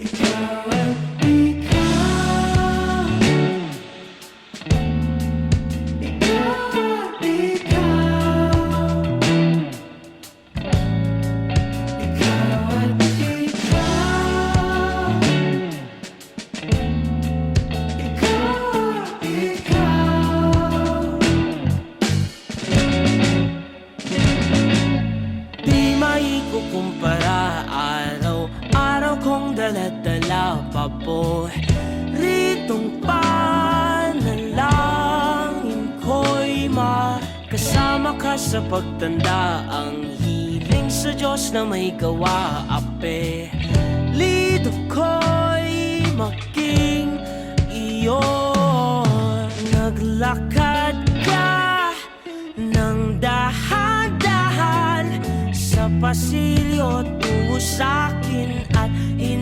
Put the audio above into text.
Ikaw at ikaw, ikaw at ikaw, ikaw at ikaw, ikaw at ikaw. Di maikukumpara, araw-araw kong dala-dala paboritong panalangin ko'y makasama ka sa pagtanda. Ang hiling sa Diyos na may gawa, apelido ko'y maging iyo. Naglakad ka ng dahan-dahan sa pasilyo tungo sa'kin,